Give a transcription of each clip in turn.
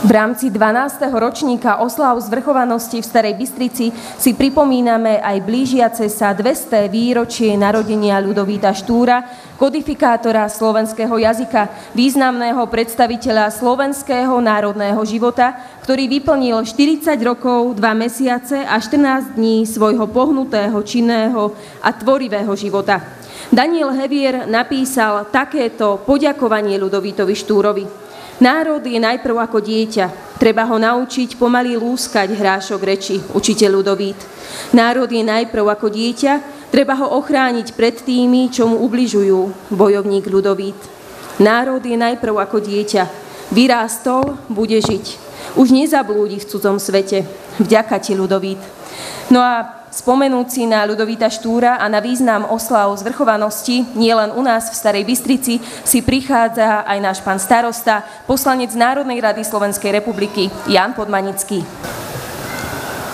V rámci 12. ročníka osláv zvrchovanosti v Starej Bystrici si pripomíname aj blížiace sa 200. výročie narodenia Ľudovíta Štúra, kodifikátora slovenského jazyka, významného predstaviteľa slovenského národného života, ktorý vyplnil 40 rokov, 2 mesiace a 14 dní svojho pohnutého, činného a tvorivého života. Daniel Hevier napísal takéto poďakovanie Ľudovítovi Štúrovi. Národ je najprv ako dieťa. Treba ho naučiť pomaly lúskať hrášok reči, učiteľ Ľudovít. Národ je najprv ako dieťa. Treba ho ochrániť pred tými, čo mu ubližujú, bojovník Ľudovít. Národ je najprv ako dieťa. Vyrástol, bude žiť. Už nezablúdi v cudzom svete. Vďaka ti, Ľudovít. No a spomenúci na Ľudovíta Štúra a na význam osláv zvrchovanosti nielen u nás v Starej Bystrici si prichádza aj náš pán starosta, poslanec Národnej rady Slovenskej republiky Jan Podmanický.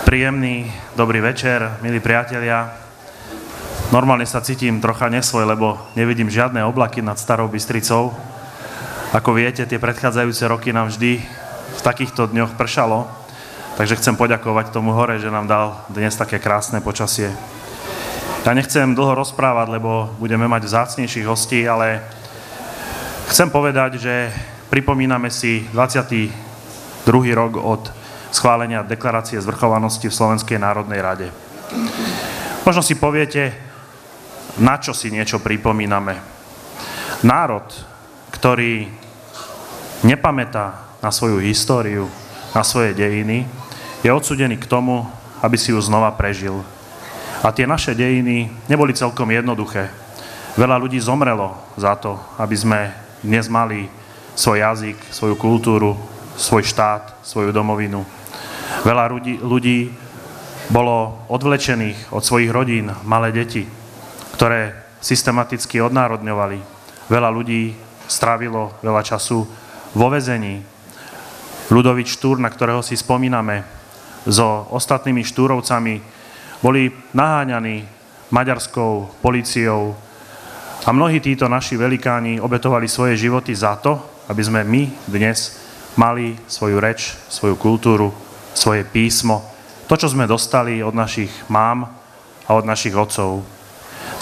Príjemný dobrý večer, milí priatelia. Normálne sa cítim trocha nesvoj, lebo nevidím žiadne oblaky nad Starou Bystricou. Ako viete, tie predchádzajúce roky nám vždy v takýchto dňoch pršalo. Takže chcem poďakovať tomu hore, že nám dal dnes také krásne počasie. Ja nechcem dlho rozprávať, lebo budeme mať vzácnejších hostí, ale chcem povedať, že pripomíname si 22. rok od schválenia deklarácie zvrchovanosti v Slovenskej národnej rade. Možno si poviete, na čo si niečo pripomíname. Národ, ktorý nepamätá na svoju históriu, na svoje dejiny, je odsúdený k tomu, aby si ju znova prežil. A tie naše dejiny neboli celkom jednoduché. Veľa ľudí zomrelo za to, aby sme dnes mali svoj jazyk, svoju kultúru, svoj štát, svoju domovinu. Veľa ľudí bolo odvlečených od svojich rodín, malé deti, ktoré systematicky odnárodňovali. Veľa ľudí strávilo veľa času vo väzení. Ľudovít Štúr, na ktorého si spomíname, so ostatnými štúrovcami boli naháňaní maďarskou políciou a mnohí títo naši velikáni obetovali svoje životy za to, aby sme my dnes mali svoju reč, svoju kultúru, svoje písmo, to, čo sme dostali od našich mám a od našich otcov.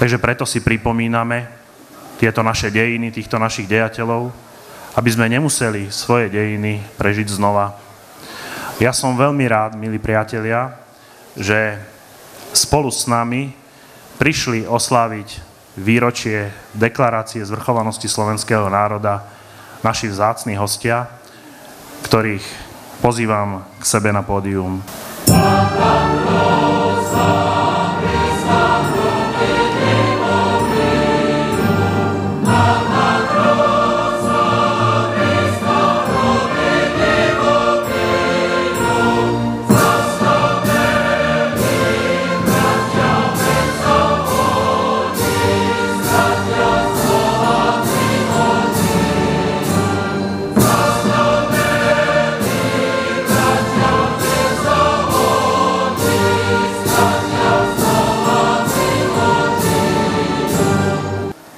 Takže preto si pripomíname tieto naše dejiny, týchto našich dejateľov, aby sme nemuseli svoje dejiny prežiť znova. Ja som veľmi rád, milí priatelia, že spolu s nami prišli osláviť výročie deklarácie zvrchovanosti slovenského národa naši vzácni hostia, ktorých pozývam k sebe na pódium.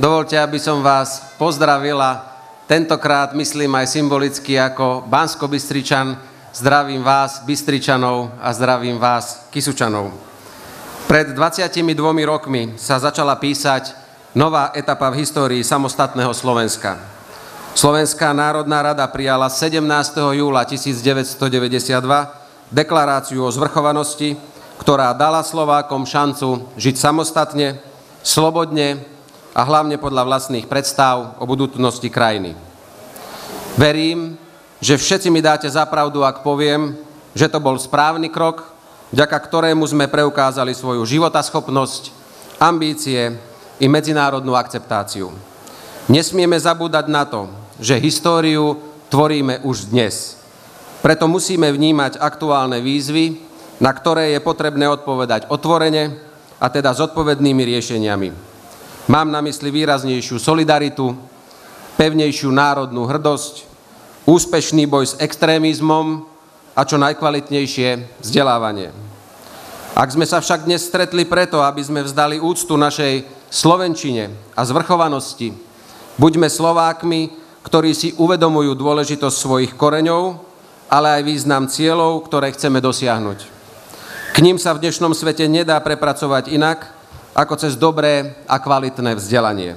Dovolte, aby som vás pozdravila, tentokrát myslím aj symbolicky ako Banskobystričan. Zdravím vás, Bystričanov, a zdravím vás, Kysučanov. Pred 22 rokmi sa začala písať nová etapa v histórii samostatného Slovenska. Slovenská národná rada prijala 17. júla 1992 deklaráciu o zvrchovanosti, ktorá dala Slovákom šancu žiť samostatne, slobodne a hlavne podľa vlastných predstav o budúcnosti krajiny. Verím, že všetci mi dáte za pravdu, ak poviem, že to bol správny krok, vďaka ktorému sme preukázali svoju životaschopnosť, ambície i medzinárodnú akceptáciu. Nesmieme zabúdať na to, že históriu tvoríme už dnes. Preto musíme vnímať aktuálne výzvy, na ktoré je potrebné odpovedať otvorene, a teda s odpovednými riešeniami. Mám na mysli výraznejšiu solidaritu, pevnejšiu národnú hrdosť, úspešný boj s extrémizmom a čo najkvalitnejšie vzdelávanie. Ak sme sa však dnes stretli preto, aby sme vzdali úctu našej slovenčine a zvrchovanosti, buďme Slovákmi, ktorí si uvedomujú dôležitosť svojich koreňov ale aj význam cieľov, ktoré chceme dosiahnuť. K ním sa v dnešnom svete nedá prepracovať inak, ako cez dobré a kvalitné vzdelanie.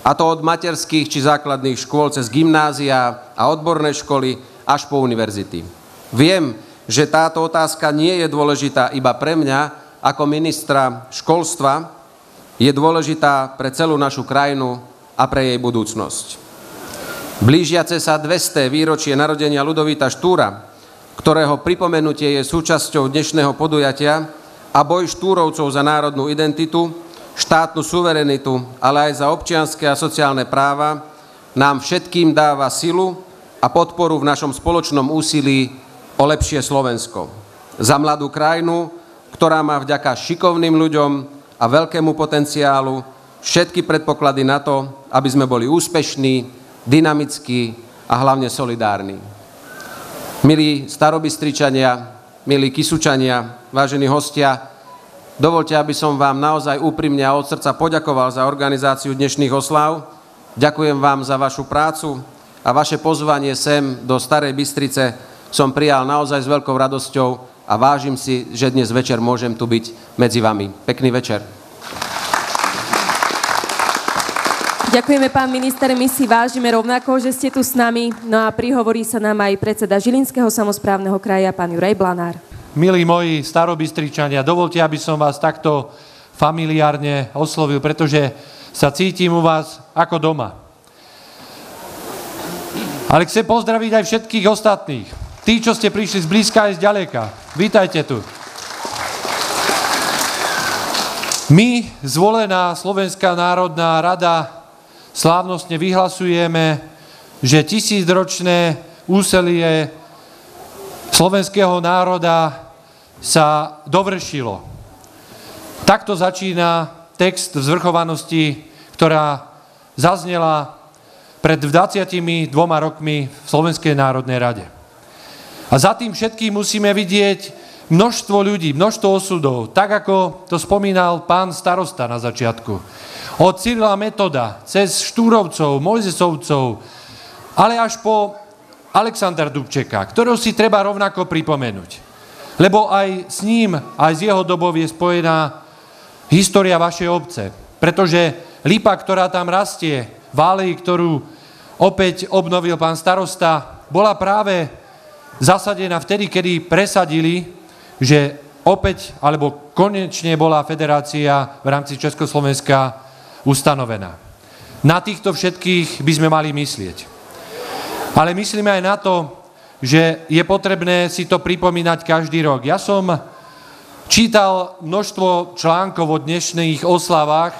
A to od materských či základných škôl cez gymnázia a odborné školy až po univerzity. Viem, že táto otázka nie je dôležitá iba pre mňa ako ministra školstva, je dôležitá pre celú našu krajinu a pre jej budúcnosť. Blížiace sa 200. výročie narodenia Ľudovíta Štúra, ktorého pripomenutie je súčasťou dnešného podujatia, a boj Štúrovcov za národnú identitu, štátnu suverenitu, ale aj za občianske a sociálne práva, nám všetkým dáva silu a podporu v našom spoločnom úsilí o lepšie Slovensko. Za mladú krajinu, ktorá má vďaka šikovným ľuďom a veľkému potenciálu všetky predpoklady na to, aby sme boli úspešní, dynamickí a hlavne solidárni. Milí Starobystričania, milí Kysučania, vážení hostia, dovoľte, aby som vám naozaj úprimne a od srdca poďakoval za organizáciu dnešných osláv. Ďakujem vám za vašu prácu a vaše pozvanie sem do Starej Bystrice som prijal naozaj s veľkou radosťou a vážim si, že dnes večer môžem tu byť medzi vami. Pekný večer. Ďakujeme, pán minister, my si vážime rovnako, že ste tu s nami. No a prihovorí sa nám aj predseda Žilinského samosprávneho kraja, pán Juraj Blanár. Milí moji Starobystričania, dovolte, aby som vás takto familiárne oslovil, pretože sa cítim u vás ako doma. Ale chcem pozdraviť aj všetkých ostatných. Tí, čo ste prišli z blízka aj z ďaleka. Vítajte tu. My, zvolená Slovenská národná rada, slávnostne vyhlasujeme, že 1000-ročné úsilie slovenského národa sa dovršilo. Takto začína text zvrchovanosti, ktorá zaznela pred 22 rokmi v Slovenskej národnej rade. A za tým všetkým musíme vidieť množstvo ľudí, množstvo osudov, tak ako to spomínal pán starosta na začiatku. Od Cyrila Metoda, cez Štúrovcov, Mojzesovcov, ale až po Alexandra Dubčeka, ktorého si treba rovnako pripomenúť. Lebo aj s ním, aj s jeho dobou je spojená história vašej obce. Pretože lipa, ktorá tam rastie, v aleji, ktorú opäť obnovil pán starosta, bola práve zasadená vtedy, kedy presadili, že opäť, alebo konečne bola federácia v rámci Československa ustanovená. Na týchto všetkých by sme mali myslieť. Ale myslíme aj na to, že je potrebné si to pripomínať každý rok. Ja som čítal množstvo článkov o dnešných oslavách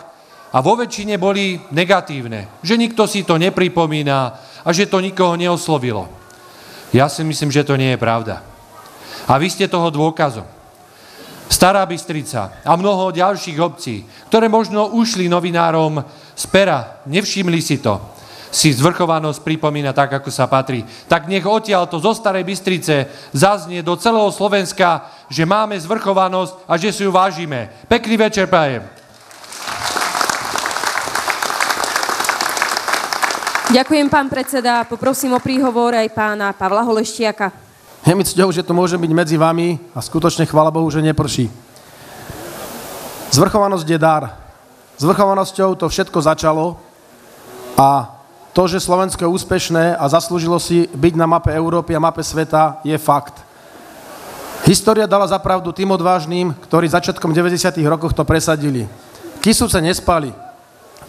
a vo väčšine boli negatívne. Že nikto si to nepripomína a že to nikoho neoslovilo. Ja si myslím, že to nie je pravda. A vy ste toho dôkazom. Stará Bystrica a mnoho ďalších obcí, ktoré možno ušli novinárom z pera, nevšimli si to, si zvrchovanosť pripomína tak, ako sa patrí. Tak nech odtiaľto zo Starej Bystrice zaznie do celého Slovenska, že máme zvrchovanosť a že si ju vážime. Pekný večer prajem. Ďakujem, pán predseda. Poprosím o príhovor aj pána Pavla Holeštiaka. Je mi cťou, že to môže byť medzi vami a skutočne chvála Bohu, že neprší. Zvrchovanosť je dar. Zvrchovanosťou to všetko začalo a to, že Slovensko je úspešné a zaslúžilo si byť na mape Európy a mape sveta, je fakt. História dala za pravdu tým odvážnym, ktorí začiatkom 90. rokoch to presadili. Kysuce nespali,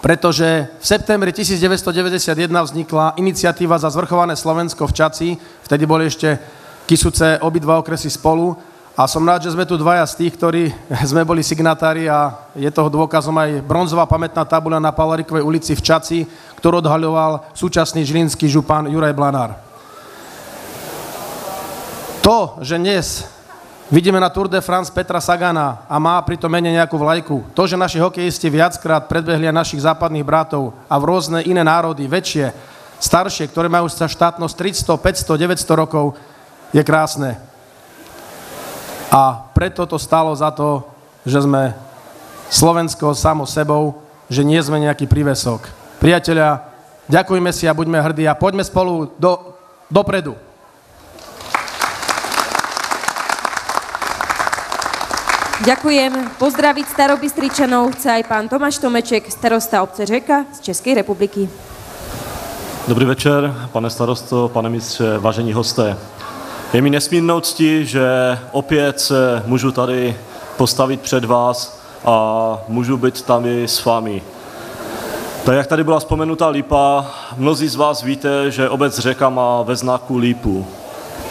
pretože v septembri 1991 vznikla iniciatíva za zvrchované Slovensko v Čaci, vtedy boli ešte Kysuce, obidva okresy spolu a som rád, že sme tu dvaja z tých, ktorí sme boli signatári a je toho dôkazom aj bronzová pamätná tabuľa na Pavlárikovej ulici v Čaci, ktorú odhaľoval súčasný žilinský župan Juraj Blanár. To, že dnes vidíme na Tour de France Petra Sagana a má pri tom mene nejakú vlajku, to, že naši hokejisti viackrát predbehli aj našich západných bratov a v rôzne iné národy, väčšie, staršie, ktoré majú sa štátnosť 300, 500, 900 rokov, je krásne. A preto to stálo za to, že sme Slovensko samo sebou, že nie sme nejaký prívesok. Priatelia, ďakujme si a buďme hrdí a poďme spolu dopredu. Ďakujem. Pozdraviť Starobystričanov chce aj pán Tomáš Tomeček, starosta obce Řeka z Českej republiky. Dobrý večer, pane starosto, pane ministře, vážení hosté. Je mi nesmírnou ctí, že opět se můžu tady postavit před vás a můžu být tam i s vámi. Tak jak tady byla vzpomenuta lípa, mnozí z vás víte, že obec Řeka má ve znaku lípu.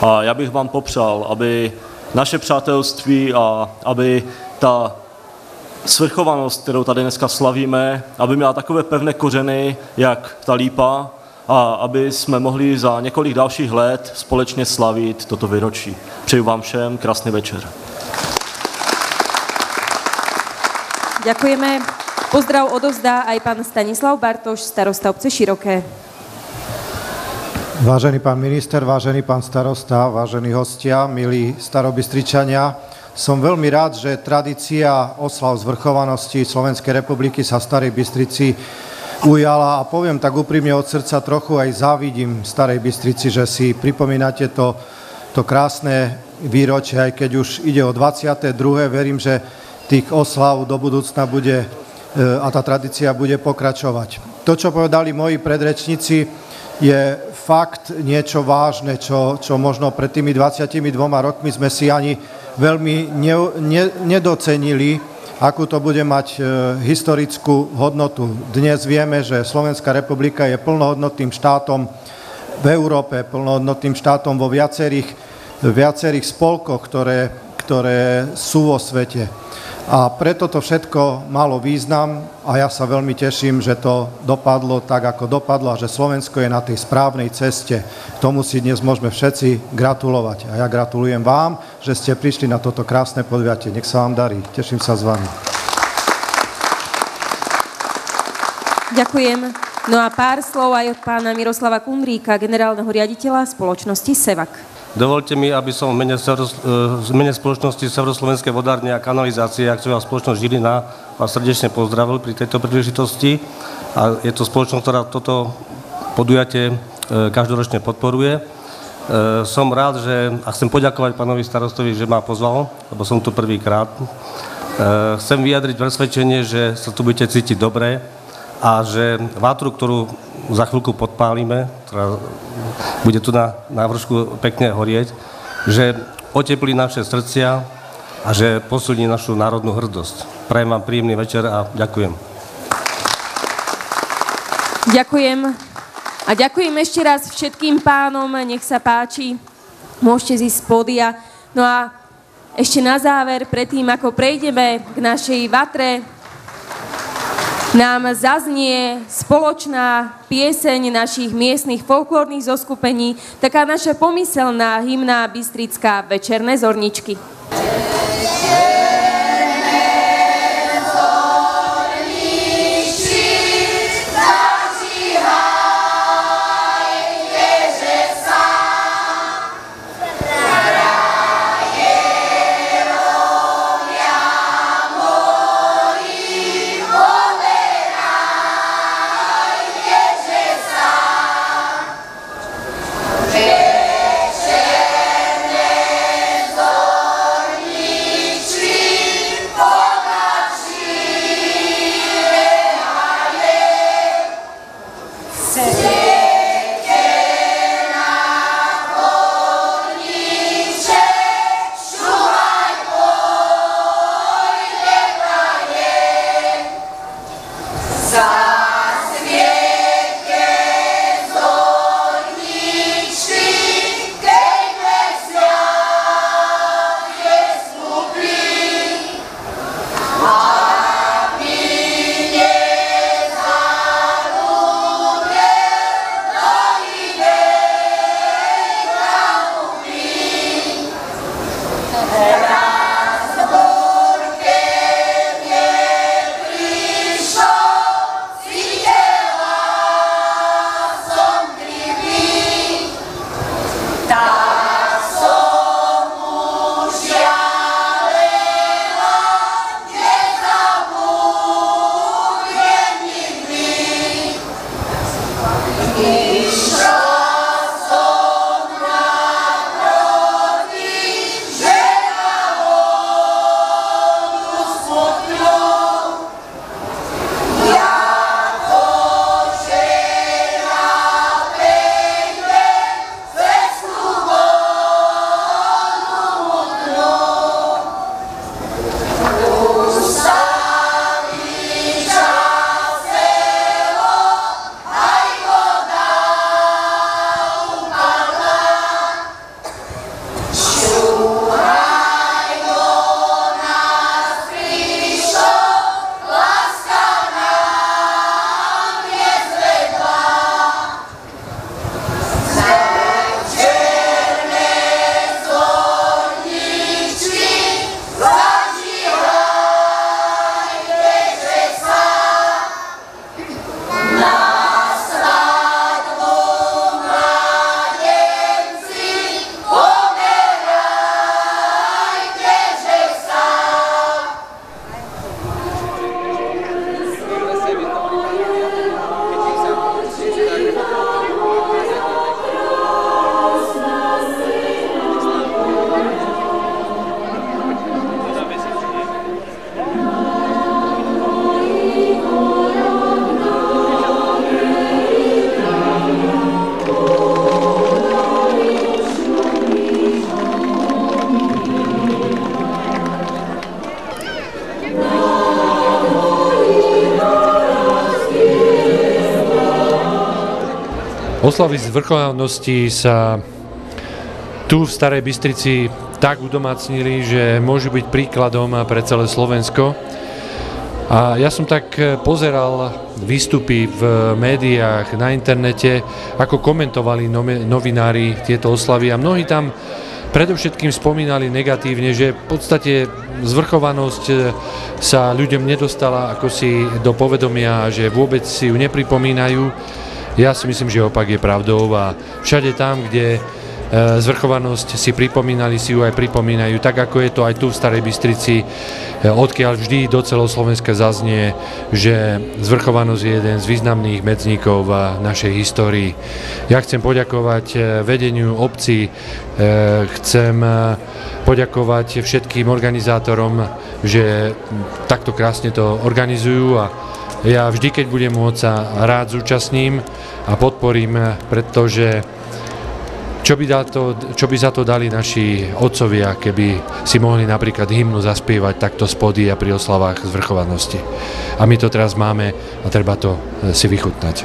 A já bych vám popřál, aby naše přátelství a aby ta svrchovanost, kterou tady dneska slavíme, aby měla takové pevné kořeny, jak ta lípa, a aby jsme mohli za několik dalších let společně slavit toto výročí. Přeju vám všem krásný večer. Ďakujeme. Pozdrav odovzdá aj pán Stanislav Bartoš, starosta obce Široké. Vážený pán minister, vážený pán starosta, vážení hostia, milí Starobystričania, som veľmi rád, že tradícia oslav zvrchovanosti Slovenskej republiky sa v Starej Bystrici ujala a poviem tak úprimne od srdca, trochu aj závidím Starej Bystrici, že si pripomínate to krásne výročie, aj keď už ide o 22. Verím, že tých oslav do budúcna bude a tá tradícia bude pokračovať. To, čo povedali moji predrečníci, je fakt niečo vážne, čo možno pred tými 22 rokmi sme si ani veľmi nedocenili, akú to bude mať historickú hodnotu. Dnes vieme, že Slovenská republika je plnohodnotným štátom v Európe, plnohodnotným štátom vo viacerých spolkoch, ktoré sú vo svete. A preto to všetko malo význam a ja sa veľmi teším, že to dopadlo tak, ako dopadlo a že Slovensko je na tej správnej ceste. K tomu si dnes môžeme všetci gratulovať. A ja gratulujem vám, že ste prišli na toto krásne podujatie. Nech sa vám darí. Teším sa s vami. Ďakujem. No a pár slov aj od pána Miroslava Kundríka, generálneho riaditeľa spoločnosti SEVAK. Dovolte mi, aby som v mene spoločnosti Severoslovenské vodárne a kanalizácie akciová spoločnosť Žilina vás srdečne pozdravil pri tejto príležitosti. A je to spoločnosť, ktorá toto podujatie každoročne podporuje. Som rád, a chcem poďakovať pánovi starostovi, že ma pozval, lebo som tu prvýkrát. Chcem vyjadriť presvedčenie, že sa tu budete cítiť dobre a že vátru, ktorú za chvíľku podpálime, ktorá bude tu na vršku pekne horieť, že oteplí naše srdcia a že posilní našu národnú hrdosť. Prajem vám príjemný večer a ďakujem. Ďakujem. A ďakujem ešte raz všetkým pánom, nech sa páči, môžete zísť z pódia. No a ešte na záver, predtým ako prejdeme k našej vatre, nám zaznie spoločná pieseň našich miestnych folklórnych zoskupení, taká naša pomyselná hymna Bystrická Večerné zorničky. Večerné zorničky Oslavy zvrchovanosti sa tu v Starej Bystrici tak udomácnili, že môžu byť príkladom pre celé Slovensko. A ja som tak pozeral výstupy v médiách, na internete, ako komentovali novinári tieto oslavy a mnohí tam predovšetkým spomínali negatívne, že v podstate zvrchovanosť sa ľuďom nedostala ako si do povedomia, že vôbec si ju nepripomínajú. Ja si myslím, že opak je pravdou a všade tam, kde zvrchovanosť si pripomínali, si ju aj pripomínajú, tak ako je to aj tu v Starej Bystrici, odkiaľ vždy do celého Slovenska zaznie, že zvrchovanosť je jeden z významných medzníkov v našej histórii. Ja chcem poďakovať vedeniu obcí, chcem poďakovať všetkým organizátorom, že takto krásne to organizujú a ja vždy, keď budem môcť, sa rád zúčastním a podporím, pretože čo by za to dali naši otcovia, keby si mohli napríklad hymnu zaspievať takto z pódia pri oslavách zvrchovanosti. A my to teraz máme a treba to si vychutnať.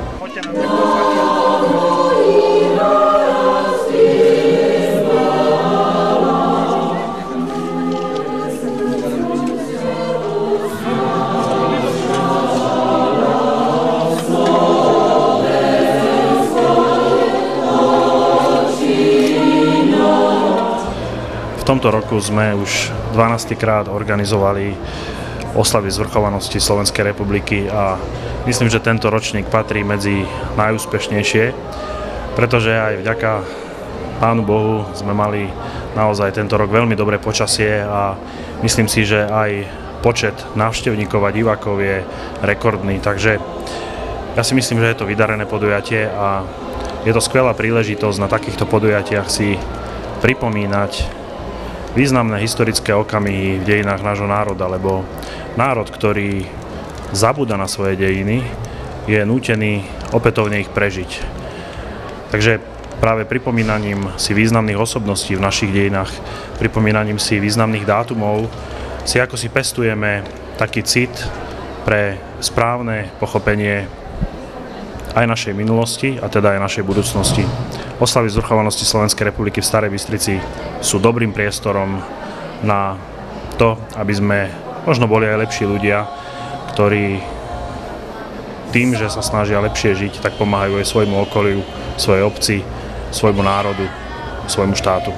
V tomto roku sme už 12. krát organizovali oslavy zvrchovanosti Slovenskej republiky a myslím, že tento ročník patrí medzi najúspešnejšie, pretože aj vďaka Pánu Bohu sme mali naozaj tento rok veľmi dobré počasie a myslím si, že aj počet návštevníkov a divákov je rekordný, takže ja si myslím, že je to vydarené podujatie a je to skvelá príležitosť na takýchto podujatiach si pripomínať významné historické okamihy v dejinách nášho národa, lebo národ, ktorý zabúda na svoje dejiny, je nútený opätovne ich prežiť. Takže práve pripomínaním si významných osobností v našich dejinách, pripomínaním si významných dátumov, si ako si pestujeme taký cit pre správne pochopenie aj našej minulosti a teda aj našej budúcnosti. Oslavy zvrchovanosti Slovenskej republiky v Starej Bystrici sú dobrým priestorom na to, aby sme možno boli aj lepší ľudia, ktorí tým, že sa snažia lepšie žiť, tak pomáhajú aj svojmu okoliu, svojej obci, svojmu národu, svojmu štátu.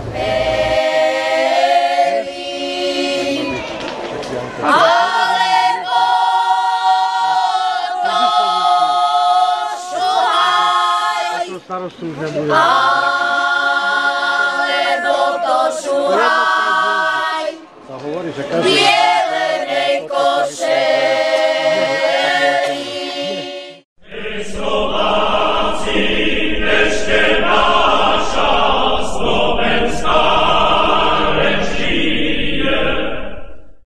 Alebo to šuhaj,